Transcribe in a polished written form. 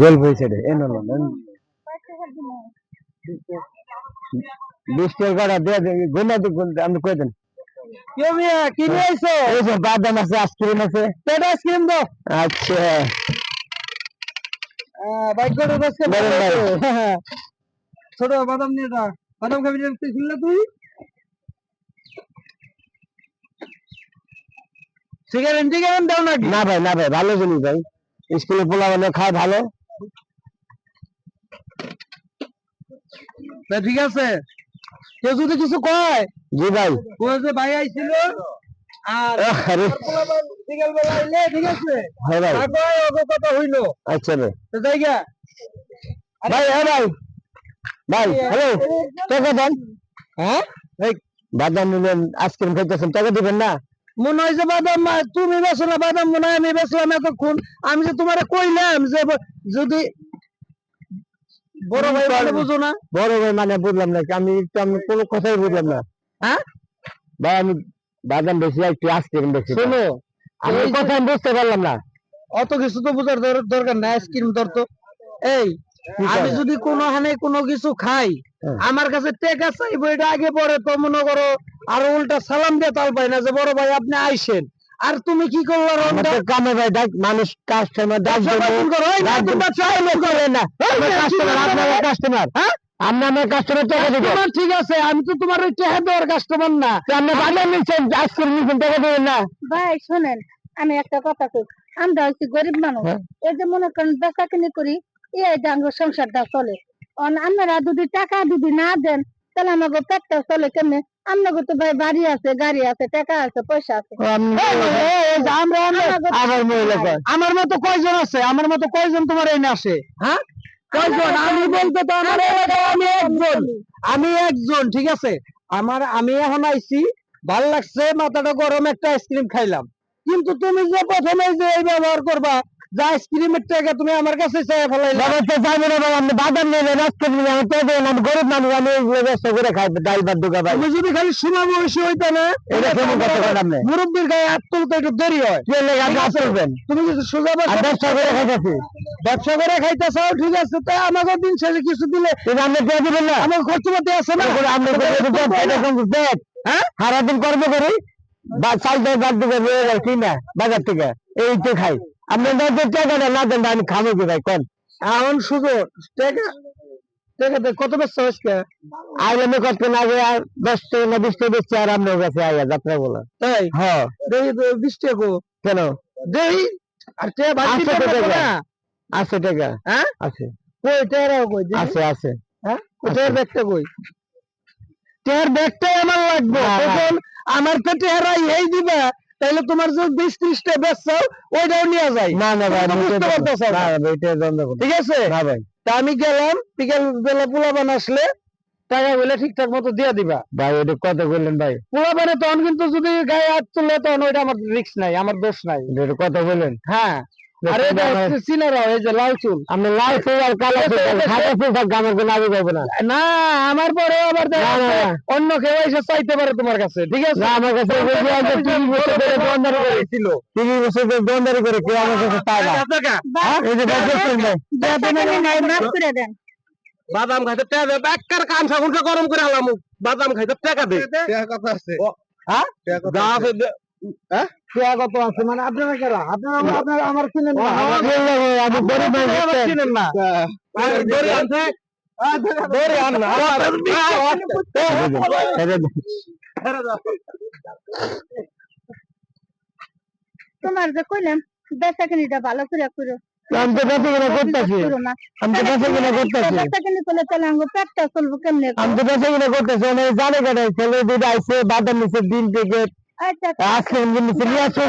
জলপাই ছেড়ে এ না 20 টাকা দিয়ে গুনা আমি কই দেন কি নিয়ে আইছো এই যে বাদাম আছে আইসক্রিম আছে পেট আইসক্রিম দাও আচ্ছা বাইক করে বসে ছোট বাদাম নিয়ে যা বাদাম খাবি না তুই সিগারেট দাও না ভাই ভালো জিনিস ভাই স্কুলে পোলা মানে খায় ভালো ঠিক আছে কেউ যদি কিছু কয় জি ভাই ওই যে ভাই আইছিল আর বিকেল বেলা আইলে ঠিক আছে হ্যাঁ ভাই ওকে কথা হইলো আচ্ছা ভাই তো যাইগা ভাই হ্যাঁ ভাই হ্যালো টাকা দেন হ্যাঁ এই বাদাম নিলেন আইসক্রিম খাইতেছেন টাকা দিবেন না মনে হয় যে বাদাম তুমি বেছো না বাদাম মনে হয় আমি বেচলাম এতক্ষণ আমি যে তোমারে কইলাম যে যদি বড় ভাই মানে বুঝো না বড় ভাই মানে বুঝলাম না আমি কোনো কথাই বুঝলাম না হ্যাঁ ভাই আমি বাদাম বেশি একটু আইসক্রিম বেশি শোনো আমি কথা বুঝতে পারলাম না অত কিছু তো বোঝার দরকার নাই আইসক্রিম ধরতো এই আমি যদি কোনো কিছু খাই আমার কাছে টাকা চাইবো এটা আগে পরে তো মনে করো আর উল্টা সালাম দিয়ে তাল পাই না যে বড় ভাই আপনি আইসেন আর তুমি কি করলো কামে ভাই মানুষ কাস্টমার কাস্টমার আমার কাস্টমার টাকা দিব ঠিক আছে আমি তো তোমার ওই টাকা দেওয়ার কাস্টমার না আপনি বাজার নিচ্ছেন আইসক্রিম নিচ্ছেন টাকা দেবেন না ভাই শোনেন আমি একটা কথা কই আমরা হচ্ছে গরিব মানুষ এই যে মনে করেন বেচা কিনি করি এই ডাঙ্গর সংসারটা চলে আপনারা যদি টাকা যদি না দেন তাহলে আমাকে পেটটা চলে কেমনে আপনাকে তো ভাই বাড়ি আছে গাড়ি আছে টাকা আছে পয়সা আছে আমার মতো কয়জন আছে আমার মতো কয়জন তোমার এনে আসে হ্যাঁ কয়জন আমি বলতে তো আমি একজন ঠিক আছে আমি এখন আইছি ভাল লাগছে মাথাটা গরম একটা আইসক্রিম খাইলাম কিন্তু তুমি যে প্রথমে যে এই ব্যবহার করবা যে আইসক্রিমের টাকা তুমি আমার কাছে চাই ফেলাইলে আপনি বাদাম নেবেন আইসক্রিম নেবেন আমি গরিব মানুষ আমি ব্যবস্থা করে খাই ডাল ভাত দুগা ভাই তুমি যদি খালি সময় বয়সী হইতে না এটা কেমন কথা বলেন আপনি মুরব্বির গায়ে হাত তুলতে একটু দেরি হয় কি লাগে আপনি আসবেন তুমি যদি সোজা ব্যবসা করে খাইতেছি ব্যবসা করে খাইতেছাও ঠিক আছে তাই আমাকে দিন শেষে কিছু দিলে আপনি দিয়ে দিবেন না আমার খরচ মধ্যে আছে না আপনি হ্যাঁ সারাদিন কর্ম করি বা চাল বাদ দিকে কি না বাজার থেকে এই তো খাই আপনি টাকা না দেন আমি খাবো কি ভাই কোন এখন শুধু টাকা কত বেচতে হচ্ছে আইলে আমি কত না আগে 10 টাকা না 20 টাকা বেচছে আর আপনার কাছে আইয়া যাত্রা বলা তাই হ্যাঁ দেই 20 টাকা কেন দেই আর টাকা বাকি টাকা আছে টাকা হ্যাঁ আছে কই টাকা কই আছে হ্যাঁ কোথায় ব্যাগটা কই টাকার ব্যাগটাই আমার লাগবে তখন আমার তো টাকা এই দিবা তাহলে তোমার যে 20-30 টা বেচছাও ওইটাও নিয়ে যায় না ভাই ঠিক আছে না ভাই তা আমি গেলাম বিকেল বেলা পোলাপান আসলে টাকা বলে ঠিকঠাক মতো দিয়ে দিবা ভাই ওটা কত বললেন ভাই পোলাপানে তখন কিন্তু যদি গায়ে হাত তুলে তখন ওইটা আমার রিস্ক নাই আমার দোষ নাই কত বললেন হ্যাঁ আরে চিনারা এই যে লাল চুল আমি লাল চুল আর কালো চুল সাদা চুল থাকবে আমার কোনো আগে যাবো না আমার পরে আবার অন্য কেউ এসে চাইতে পারে তোমার কাছে ঠিক আছে আমার কাছে 3 বছর ধরে দোকানদারি করেছিল 3 বছর ধরে দোকানদারি করে কেউ আমার কাছে চায় না এই যে দেন বাদাম খাইতে টাকা দে একবার কান সাগুনকে গরম করে আলাম বাদাম খাইতে টাকা দে টাকা কত আছে হ্যাঁ টাকা আছে হ্যাঁ টাকা কত আছে মানে আপনারা কেরা আপনারা আমার চিনেন না আমি গরিব মানুষ চিনেন না গরিব আছে তোমার যে কইলাম বেচা কিনিটা ভালো করে করো আমি তো বেচা কিনা করতেছি বেচা কিনি করলে তাহলে আমার পেটটা চলবো কেমনে আমি তো বেচা কিনা করতেছি জানে কাটাই ছেলে দুটো আইসে বাদাম নিচে দিন থেকে আচ্ছা আজকে নিচে নিয়ে আসো